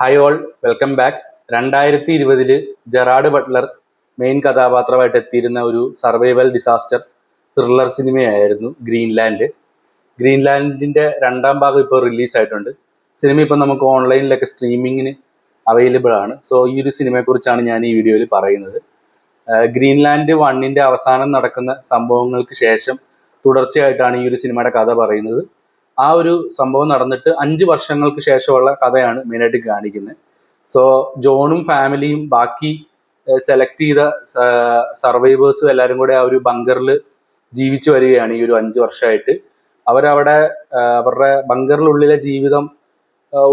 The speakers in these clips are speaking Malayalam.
Hi all, welcome back. 2020 Gerard Butler main കഥാപാത്രമായിട്ട് എത്തിയിരുന്ന ഒരു സർവൈവൽ ഡിസാസ്റ്റർ ത്രില്ലർ സിനിമയായിരുന്നു ഗ്രീൻലാൻഡ്. ഗ്രീൻലാൻഡിൻ്റെ രണ്ടാം ഭാഗം ഇപ്പോൾ റിലീസായിട്ടുണ്ട്. സിനിമ ഇപ്പോൾ നമുക്ക് ഓൺലൈനിലൊക്കെ സ്ട്രീമിങ്ങിന് അവൈലബിൾ ആണ്. സോ ഈ ഒരു സിനിമയെക്കുറിച്ചാണ് ഞാൻ ഈ വീഡിയോയിൽ പറയുന്നത്. ഗ്രീൻലാൻഡ് 1 അവസാനം നടക്കുന്ന സംഭവങ്ങൾക്ക് ശേഷം തുടർച്ചയായിട്ടാണ് ഈ ഒരു സിനിമയുടെ കഥ പറയുന്നത്. ആ ഒരു സംഭവം നടന്നിട്ട് 5 വർഷങ്ങൾക്ക് ശേഷമുള്ള കഥയാണ് മെയിനായിട്ട് കാണിക്കുന്നത്. സോ ജോണും ഫാമിലിയും ബാക്കി സെലക്ട് ചെയ്ത സർവൈവേഴ്സും എല്ലാവരും കൂടെ ആ ഒരു ബങ്കറിൽ ജീവിച്ചു വരികയാണ് ഈ ഒരു 5 വർഷമായിട്ട്. അവരവിടെ അവരുടെ ബങ്കറിനുള്ളിലെ ജീവിതം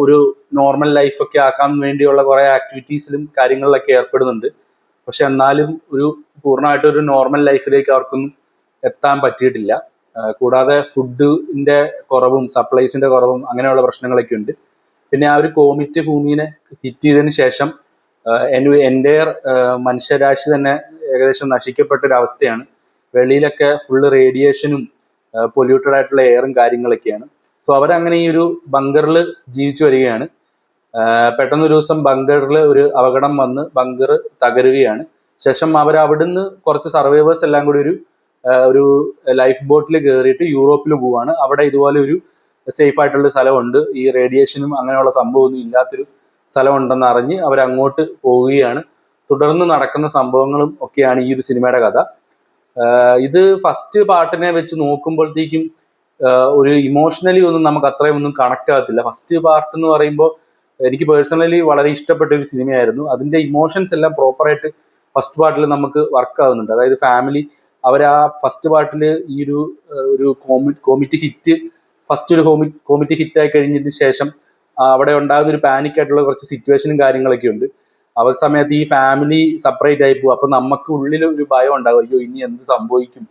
ഒരു നോർമൽ ലൈഫൊക്കെ ആക്കാൻ വേണ്ടിയുള്ള കുറേ ആക്ടിവിറ്റീസിലും കാര്യങ്ങളിലൊക്കെ ഏർപ്പെടുന്നുണ്ട്. പക്ഷെ എന്നാലും ഒരു പൂർണ്ണമായിട്ടൊരു നോർമൽ ലൈഫിലേക്ക് അവർക്കൊന്നും എത്താൻ പറ്റിയിട്ടില്ല. കൂടാതെ ഫുഡിൻ്റെ കുറവും സപ്ലൈസിൻ്റെ കുറവും അങ്ങനെയുള്ള പ്രശ്നങ്ങളൊക്കെ ഉണ്ട്. പിന്നെ ആ ഒരു കോമിറ്റ് ഭൂമിനെ ഹിറ്റ് ചെയ്തതിന് ശേഷം എൻ്റെയർ മനുഷ്യരാശി തന്നെ ഏകദേശം നശിക്കപ്പെട്ടൊരവസ്ഥയാണ്. വെളിയിലൊക്കെ ഫുള്ള് റേഡിയേഷനും പൊല്യൂട്ടഡ് ആയിട്ടുള്ള എയറും കാര്യങ്ങളൊക്കെയാണ്. സോ അവരങ്ങനെ ഈ ഒരു ബങ്കറിൽ ജീവിച്ചു വരികയാണ്. പെട്ടെന്നൊരു ദിവസം ബങ്കറിൽ ഒരു അപകടം വന്ന് ബങ്കർ തകരുകയാണ്. ശേഷം അവിടുന്ന് കുറച്ച് സർവൈവേഴ്സ് എല്ലാം കൂടി ഒരു ലൈഫ് ബോട്ടിൽ കയറിയിട്ട് യൂറോപ്പിൽ പോവാണ്. അവിടെ ഇതുപോലെ ഒരു സേഫ് ആയിട്ടുള്ള സ്ഥലമുണ്ട്, ഈ റേഡിയേഷനും അങ്ങനെയുള്ള സംഭവമൊന്നും ഇല്ലാത്തൊരു സ്ഥലമുണ്ടെന്ന് അറിഞ്ഞ് അവരങ്ങോട്ട് പോവുകയാണ്. തുടർന്ന് നടക്കുന്ന സംഭവങ്ങളും ഒക്കെയാണ് ഈ ഒരു സിനിമയുടെ കഥ. ഇത് ഫസ്റ്റ് പാർട്ടിനെ വെച്ച് നോക്കുമ്പോഴത്തേക്കും ഒരു ഇമോഷണലി ഒന്നും നമുക്ക് അത്രയും ഒന്നും കണക്ട് ആകത്തില്ല. ഫസ്റ്റ് പാർട്ട് എന്ന് പറയുമ്പോൾ എനിക്ക് പേഴ്സണലി വളരെ ഇഷ്ടപ്പെട്ട ഒരു സിനിമയായിരുന്നു. അതിൻ്റെ ഇമോഷൻസ് എല്ലാം പ്രോപ്പറായിട്ട് ഫസ്റ്റ് പാർട്ടിൽ നമുക്ക് വർക്ക് ആവുന്നുണ്ട്. അതായത് ഫാമിലി അവർ ആ ഫസ്റ്റ് പാർട്ടിൽ ഈ ഒരു കോമിറ്റ് ഹിറ്റ് ഫസ്റ്റ് ഒരു കോമിറ്റ് ഹിറ്റായി കഴിഞ്ഞതിന് ശേഷം അവിടെ ഉണ്ടാകുന്ന ഒരു പാനിക് ആയിട്ടുള്ള കുറച്ച് സിറ്റുവേഷനും കാര്യങ്ങളൊക്കെ ഉണ്ട്. അവർ സമയത്ത് ഈ ഫാമിലി സെപ്പറേറ്റ് ആയി പോകും. അപ്പം നമുക്ക് ഉള്ളിൽ ഒരു ഭയം ഉണ്ടാകും, അയ്യോ ഇനി എന്ത് സംഭവിക്കും,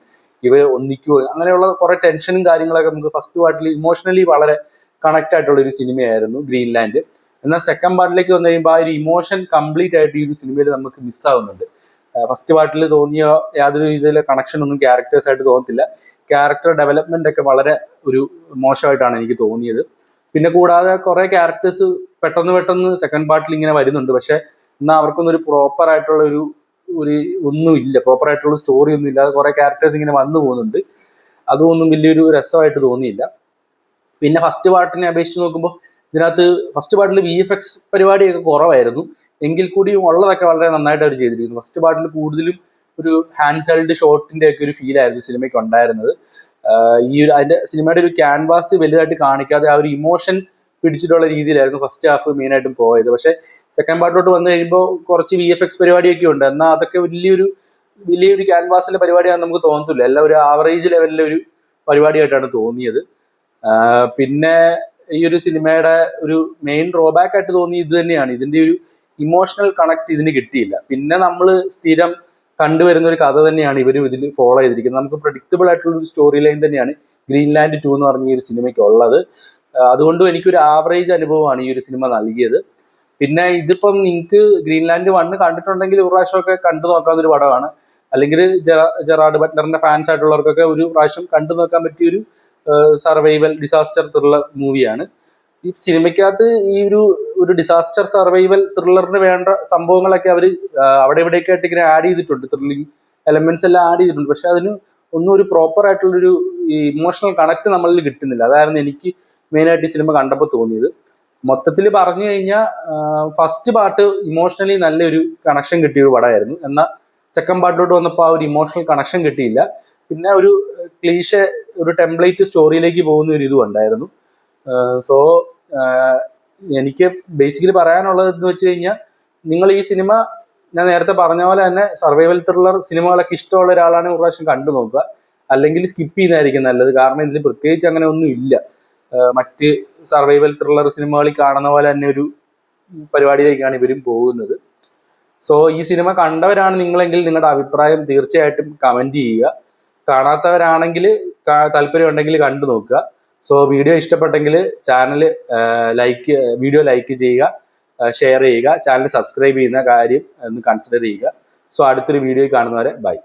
ഇവർ ഒന്നിക്കുമോ, അങ്ങനെയുള്ള കുറേ ടെൻഷനും കാര്യങ്ങളൊക്കെ നമുക്ക് ഫസ്റ്റ് പാർട്ടിൽ ഇമോഷണലി വളരെ കണക്ട് ആയിട്ടുള്ള ഒരു സിനിമയായിരുന്നു ഗ്രീൻലാൻഡ്. എന്നാൽ സെക്കൻഡ് പാർട്ടിലേക്ക് വന്നു കഴിയുമ്പോൾ ആ ഒരു ഇമോഷൻ കംപ്ലീറ്റ് ആയിട്ട് ഈ ഒരു സിനിമയിൽ നമുക്ക് മിസ്സാവുന്നുണ്ട്. ഫസ്റ്റ് പാർട്ടിൽ തോന്നിയ യാതൊരു രീതിയിലെ കണക്ഷൻ ഒന്നും ക്യാരക്ടേഴ്സായിട്ട് തോന്നത്തില്ല. ക്യാരക്ടർ ഡെവലപ്മെന്റ് ഒക്കെ വളരെ ഒരു മോശമായിട്ടാണ് എനിക്ക് തോന്നിയത്. പിന്നെ കൂടാതെ കുറേ ക്യാരക്ടേഴ്സ് പെട്ടെന്ന് സെക്കൻഡ് പാർട്ടിൽ ഇങ്ങനെ വരുന്നുണ്ട്. പക്ഷെ എന്നാൽ അവർക്കൊന്നും ഒരു പ്രോപ്പർ ആയിട്ടുള്ള ഒരു ഒന്നുമില്ല, പ്രോപ്പർ ആയിട്ടുള്ള സ്റ്റോറി ഒന്നും ഇല്ലാതെ കുറേ ക്യാരക്ടേഴ്സ് ഇങ്ങനെ വന്നു പോകുന്നുണ്ട്. അതൊന്നും വലിയൊരു രസമായിട്ട് തോന്നിയില്ല. പിന്നെ ഫസ്റ്റ് പാർട്ടിനെ അപേക്ഷിച്ച് നോക്കുമ്പോൾ ഇതിനകത്ത് ഫസ്റ്റ് പാർട്ടിൽ VFX പരിപാടിയൊക്കെ കുറവായിരുന്നു. എങ്കിൽ കൂടിയും ഉള്ളതൊക്കെ വളരെ നന്നായിട്ട് അവർ ചെയ്തിരിക്കുന്നു. ഫസ്റ്റ് പാർട്ടിൽ കൂടുതലും ഒരു ഹാൻഡ് ഹെൽഡ് ഷോട്ടിൻ്റെ ഒക്കെ ഒരു ഫീലായിരുന്നു സിനിമയ്ക്ക് ഉണ്ടായിരുന്നത്. അതിൻ്റെ സിനിമയുടെ ഒരു ക്യാൻവാസ് വലുതായിട്ട് കാണിക്കാതെ ആ ഒരു ഇമോഷൻ പിടിച്ചിട്ടുള്ള രീതിയിലായിരുന്നു ഫസ്റ്റ് ഹാഫ് മെയിനായിട്ടും പോയത്. പക്ഷേ സെക്കൻഡ് പാർട്ടിലോട്ട് വന്നു കഴിയുമ്പോൾ കുറച്ച് VFX പരിപാടിയൊക്കെ ഉണ്ട്. എന്നാൽ അതൊക്കെ വലിയൊരു ക്യാൻവാസിൻ്റെ പരിപാടിയാണെന്ന് നമുക്ക് തോന്നത്തില്ല. എല്ലാം ഒരു ആവറേജ് ലെവലിലെ ഒരു പരിപാടിയായിട്ടാണ് തോന്നിയത്. പിന്നെ ഈ ഒരു സിനിമയുടെ ഒരു മെയിൻ ഡ്രോബാക്ക് ആയിട്ട് തോന്നി ഇത് തന്നെയാണ്, ഇതിൻ്റെ ഒരു ഇമോഷണൽ കണക്ട് ഇതിന് കിട്ടിയില്ല. പിന്നെ നമ്മൾ സ്ഥിരം കണ്ടുവരുന്ന ഒരു കഥ തന്നെയാണ് ഇവരും ഇതിൽ ഫോളോ ചെയ്തിരിക്കുന്നത്. നമുക്ക് പ്രഡിക്റ്റബിൾ ആയിട്ടുള്ള ഒരു സ്റ്റോറി ലൈൻ തന്നെയാണ് ഗ്രീൻലാൻഡ് 2 എന്ന് പറഞ്ഞ ഈ ഒരു സിനിമയ്ക്ക് ഉള്ളത്. അതുകൊണ്ടും എനിക്കൊരു ആവറേജ് അനുഭവമാണ് ഈ ഒരു സിനിമ നൽകിയത്. പിന്നെ ഇതിപ്പം നിങ്ങൾക്ക് ഗ്രീൻലാൻഡ് 1 കണ്ടിട്ടുണ്ടെങ്കിൽ ഒരു പ്രാവശ്യമൊക്കെ കണ്ടു നോക്കാവുന്ന ഒരു പടമാണ്. അല്ലെങ്കിൽ ജെറാഡ് ബട്ട്ലറിന്റെ ഫാൻസ് ആയിട്ടുള്ളവർക്കൊക്കെ ഒരു പ്രാവശ്യം കണ്ടു നോക്കാൻ പറ്റിയൊരു സർവൈവൽ ഡിസാസ്റ്റർ ത്രില്ലർ മൂവിയാണ്. ഈ സിനിമയ്ക്കകത്ത് ഈ ഒരു ഡിസാസ്റ്റർ സർവൈവൽ ത്രില്ലറിന് വേണ്ട സംഭവങ്ങളൊക്കെ അവർ അവിടെ ഇവിടെയൊക്കെ ആയിട്ട് ഇങ്ങനെ ആഡ് ചെയ്തിട്ടുണ്ട്, ത്രില്ലിങ് എലമെന്റ്സ് എല്ലാം ആഡ് ചെയ്തിട്ടുണ്ട്. പക്ഷെ അതിന് ഒന്നും ഒരു പ്രോപ്പർ ആയിട്ടുള്ളൊരു ഇമോഷണൽ കണക്ട് നമ്മളിൽ കിട്ടുന്നില്ല. അതായിരുന്നു എനിക്ക് മെയിനായിട്ട് ഈ സിനിമ കണ്ടപ്പോൾ തോന്നിയത്. മൊത്തത്തിൽ പറഞ്ഞു കഴിഞ്ഞാൽ ഫസ്റ്റ് പാർട്ട് ഇമോഷണലി നല്ലൊരു കണക്ഷൻ കിട്ടിയ ഒരു പടമായിരുന്നു. എന്നാൽ സെക്കൻഡ് പാർട്ടിലോട്ട് വന്നപ്പോൾ ആ ഒരു ഇമോഷണൽ കണക്ഷൻ കിട്ടിയില്ല. പിന്നെ ഒരു ക്ലീഷേ ഒരു ടെംപ്ലേറ്റ് സ്റ്റോറിയിലേക്ക് പോകുന്ന ഒരു ഇതും ഉണ്ടായിരുന്നു. സോ എനിക്ക് ബേസിക്കലി പറയാനുള്ളത് എന്ന് വെച്ച് കഴിഞ്ഞാൽ, നിങ്ങൾ ഈ സിനിമ ഞാൻ നേരത്തെ പറഞ്ഞ പോലെ തന്നെ സർവൈവൽ ത്രില്ലർ സിനിമകളൊക്കെ ഇഷ്ടമുള്ള ഒരാളാണ് ഒരു പ്രാവശ്യം കണ്ടു നോക്കുക. അല്ലെങ്കിൽ സ്കിപ്പ് ചെയ്യുന്നതായിരിക്കും നല്ലത്. കാരണം ഇതിൽ പ്രത്യേകിച്ച് അങ്ങനെ ഒന്നും ഇല്ല. മറ്റ് സർവൈവൽ ത്രില്ലർ സിനിമകളിൽ കാണുന്ന പോലെ തന്നെ ഒരു പരിപാടിയിലേക്കാണ് ഇവരും പോകുന്നത്. സോ ഈ സിനിമ കണ്ടവരാണ് നിങ്ങളെങ്കിൽ നിങ്ങളുടെ അഭിപ്രായം തീർച്ചയായിട്ടും കമൻറ്റ് ചെയ്യുക. കാണാത്തവരാണെങ്കിൽ താല്പര്യം ഉണ്ടെങ്കിൽ കണ്ടു നോക്കുക. സോ വീഡിയോ ഇഷ്ടപ്പെട്ടെങ്കിൽ വീഡിയോ ലൈക്ക് ചെയ്യുക, ഷെയർ ചെയ്യുക, ചാനൽ സബ്സ്ക്രൈബ് ചെയ്യുന്ന കാര്യം ഒന്ന് കൺസിഡർ ചെയ്യുക. സോ അടുത്തൊരു വീഡിയോ കാണുന്നവരെ ബൈ.